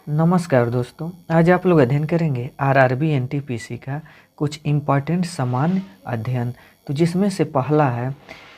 नमस्कार दोस्तों। आज आप लोग अध्ययन करेंगे आरआरबी एनटीपीसी का कुछ इम्पॉर्टेंट सामान्य अध्ययन। तो जिसमें से पहला है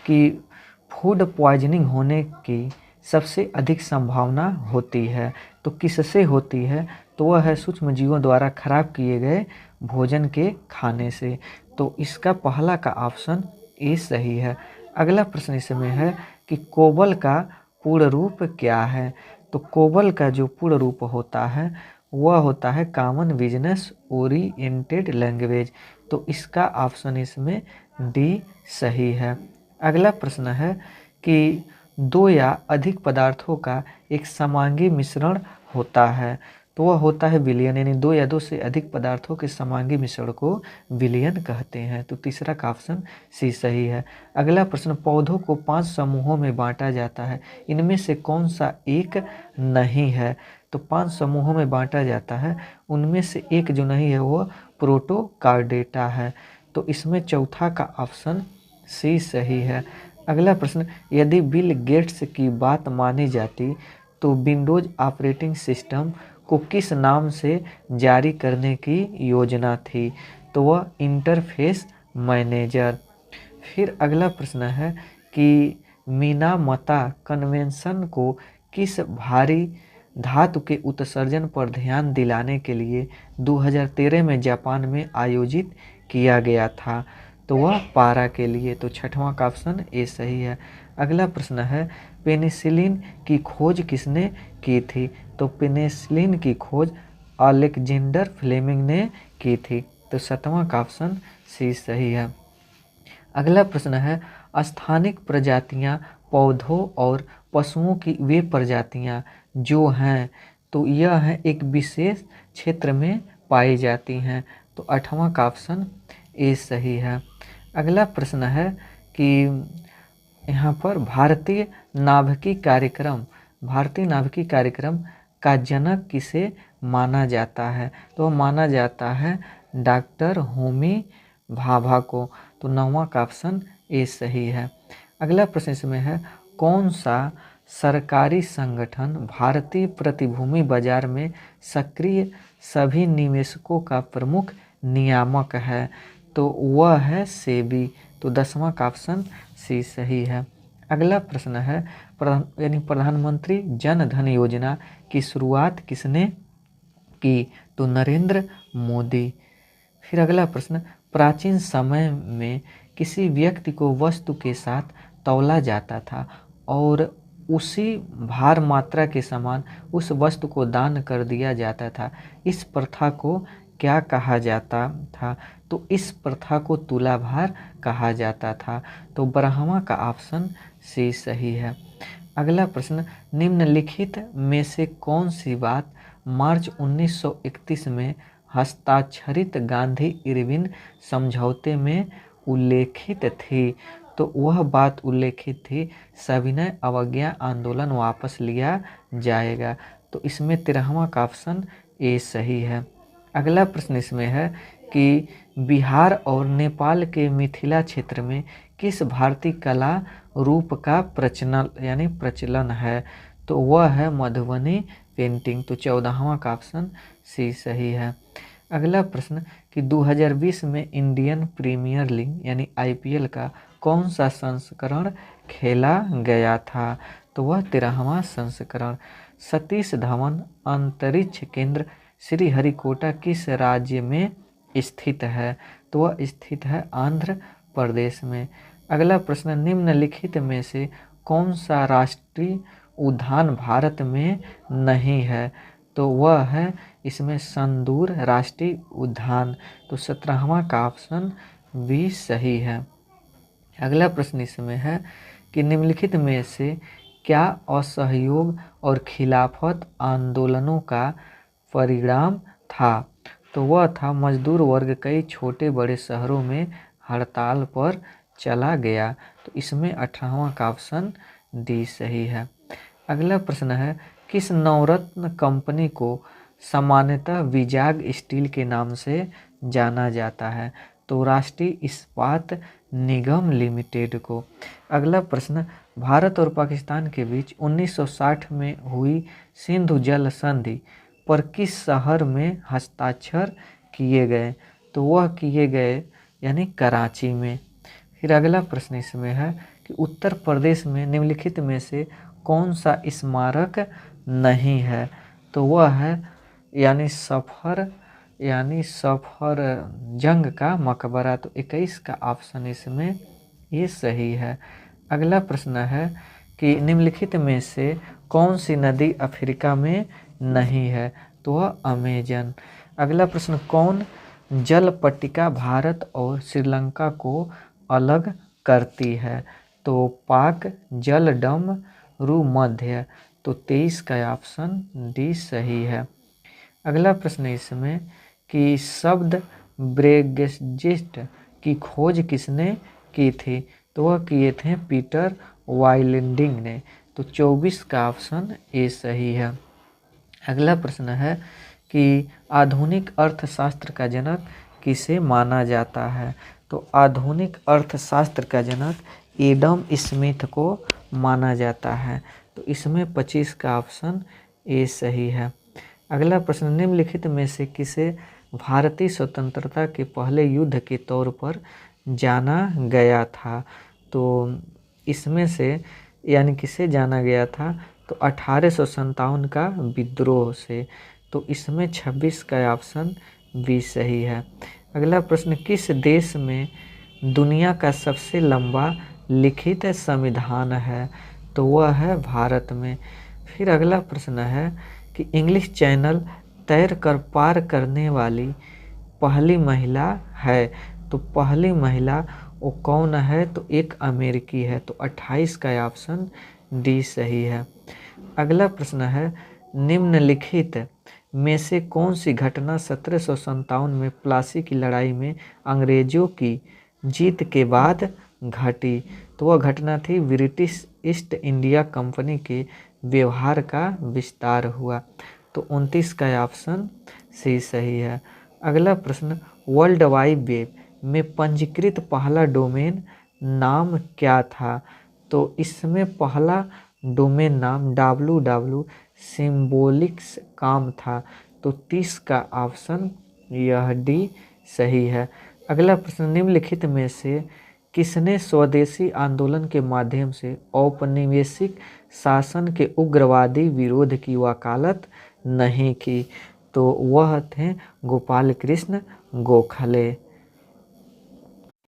कि फूड पॉइजनिंग होने की सबसे अधिक संभावना होती है। तो किससे होती है? तो वह है सूक्ष्म जीवों द्वारा खराब किए गए भोजन के खाने से। तो इसका पहला का ऑप्शन ए सही है। अगला प्रश्न इसमें है कि कोबल का पूर्ण रूप क्या है? तो कोबल का जो पूर्ण रूप होता है वह होता है कॉमन बिजनेस ओरिएंटेड लैंग्वेज। तो इसका ऑप्शन इसमें डी सही है। अगला प्रश्न है कि दो या अधिक पदार्थों का एक समांगी मिश्रण होता है। तो वह होता है विलयन, यानी दो या दो से अधिक पदार्थों के समांगी मिश्रण को विलयन कहते हैं। तो तीसरा का ऑप्शन सी सही है। अगला प्रश्न, पौधों को 5 समूहों में बांटा जाता है, इनमें से कौन सा एक नहीं है? तो 5 समूहों में बांटा जाता है, उनमें से एक जो नहीं है वो प्रोटोकार्डेटा है। तो इसमें चौथा का ऑप्शन सी सही है। अगला प्रश्न, यदि बिल गेट्स की बात मानी जाती तो विंडोज ऑपरेटिंग सिस्टम को किस नाम से जारी करने की योजना थी? तो वह इंटरफेस मैनेजर। फिर अगला प्रश्न है कि मिनामता कन्वेंशन को किस भारी धातु के उत्सर्जन पर ध्यान दिलाने के लिए 2013 में जापान में आयोजित किया गया था? तो वह पारा के लिए। तो छठवां का ऑप्शन ए सही है। अगला प्रश्न है, पेनिसिलिन की खोज किसने की थी? तो पेनिसिलिन की खोज अलेक्जेंडर फ्लेमिंग ने की थी। तो 7वां का ऑप्शन सी सही है। अगला प्रश्न है, स्थानिक प्रजातियां पौधों और पशुओं की वे प्रजातियां जो हैं तो यह है एक विशेष क्षेत्र में पाई जाती हैं। तो 8वां का ऑप्शन ए सही है। अगला प्रश्न है कि यहाँ पर भारतीय नाभिकीय कार्यक्रम का जनक किसे माना जाता है? तो माना जाता है डॉक्टर होमी भाभा को। तो 9वां का ऑप्शन ए सही है। अगला प्रश्न इसमें है, कौन सा सरकारी संगठन भारतीय प्रतिभूति बाजार में सक्रिय सभी निवेशकों का प्रमुख नियामक है? तो वह है सेबी। तो 10वां का ऑप्शन सी सही है। अगला प्रश्न है, प्रधानमंत्री जन धन योजना की शुरुआत किसने की? तो नरेंद्र मोदी। फिर अगला प्रश्न, प्राचीन समय में किसी व्यक्ति को वस्तु के साथ तौला जाता था और उसी भार मात्रा के समान उस वस्तु को दान कर दिया जाता था, इस प्रथा को क्या कहा जाता था? तो इस प्रथा को तुलाभार कहा जाता था। तो 12वां का ऑप्शन सी सही है। अगला प्रश्न, निम्नलिखित में से कौन सी बात मार्च 1931 में हस्ताक्षरित गांधी इरविन समझौते में उल्लेखित थी? तो वह बात उल्लेखित थी, सविनय अवज्ञा आंदोलन वापस लिया जाएगा। तो इसमें 13वां का ऑप्शन ए सही है। अगला प्रश्न इसमें है कि बिहार और नेपाल के मिथिला क्षेत्र में किस भारतीय कला रूप का प्रचलन है? तो वह है मधुबनी पेंटिंग। तो 14वां का ऑप्शन सी सही है। अगला प्रश्न कि 2020 में इंडियन प्रीमियर लीग यानी आईपीएल का कौन सा संस्करण खेला गया था? तो वह 13वां संस्करण। सतीश धवन अंतरिक्ष केंद्र श्रीहरिकोटा किस राज्य में स्थित है? तो वह स्थित है आंध्र प्रदेश में। अगला प्रश्न, निम्नलिखित में से कौन सा राष्ट्रीय उद्यान भारत में नहीं है? तो वह है इसमें संदूर राष्ट्रीय उद्यान। तो 17वां का ऑप्शन बी सही है। अगला प्रश्न इसमें है कि निम्नलिखित में से क्या असहयोग और खिलाफत आंदोलनों का परिणाम था? तो वह था मजदूर वर्ग कई छोटे बड़े शहरों में हड़ताल पर चला गया। तो इसमें 18वां का ऑप्शन डी सही है। अगला प्रश्न है, किस नवरत्न कंपनी को सामान्यतः विजाग स्टील के नाम से जाना जाता है? तो राष्ट्रीय इस्पात निगम लिमिटेड को। अगला प्रश्न, भारत और पाकिस्तान के बीच 1960 में हुई सिंधु जल संधि पर किस शहर में हस्ताक्षर किए गए? तो वह किए गए यानी कराची में। फिर अगला प्रश्न इसमें है कि उत्तर प्रदेश में निम्नलिखित में से कौन सा स्मारक नहीं है? तो वह है यानी सफर जंग का मकबरा। तो 21 का ऑप्शन इसमें ये सही है। अगला प्रश्न है कि निम्नलिखित में से कौन सी नदी अफ्रीका में नहीं है? तो वह अमेजन। अगला प्रश्न, कौन जल पट्टिका भारत और श्रीलंका को अलग करती है? तो पाक, जलडम, रू मध्य। तो 23 का ऑप्शन डी सही है। अगला प्रश्न इसमें कि शब्द ब्रेग्जिट की खोज किसने की थी? तो वह किए थे पीटर वाइल्डिंग ने। तो 24 का ऑप्शन ए सही है। अगला प्रश्न है कि आधुनिक अर्थशास्त्र का जनक किसे माना जाता है? तो आधुनिक अर्थशास्त्र का जनक एडम स्मिथ को माना जाता है। तो इसमें 25 का ऑप्शन ए सही है। अगला प्रश्न, निम्नलिखित में से किसे भारतीय स्वतंत्रता के पहले युद्ध के तौर पर जाना गया था? तो इसमें से यानी किसे जाना गया था? तो 1857 का विद्रोह से। तो इसमें 26 का ऑप्शन बी सही है। अगला प्रश्न, किस देश में दुनिया का सबसे लंबा लिखित संविधान है? तो वह है भारत में। फिर अगला प्रश्न है कि इंग्लिश चैनल तैर कर पार करने वाली पहली महिला है। तो पहली महिला वो कौन है? तो एक अमेरिकी है। तो 28 का ऑप्शन डी सही है। अगला प्रश्न है, निम्नलिखित में से कौन सी घटना 1757 में प्लासी की लड़ाई में अंग्रेजों की जीत के बाद घटी? तो वह घटना थी ब्रिटिश ईस्ट इंडिया कंपनी के व्यवहार का विस्तार हुआ। तो 29 का ऑप्शन सी सही है। अगला प्रश्न, वर्ल्ड वाइड वेब में पंजीकृत पहला डोमेन नाम क्या था? तो इसमें पहला डोमेन नाम www सिम्बोलिक्स काम था। तो 30 का ऑप्शन यह डी सही है। अगला प्रश्न, निम्नलिखित में से किसने स्वदेशी आंदोलन के माध्यम से औपनिवेशिक शासन के उग्रवादी विरोध की वकालत नहीं की? तो वह थे गोपाल कृष्ण गोखले।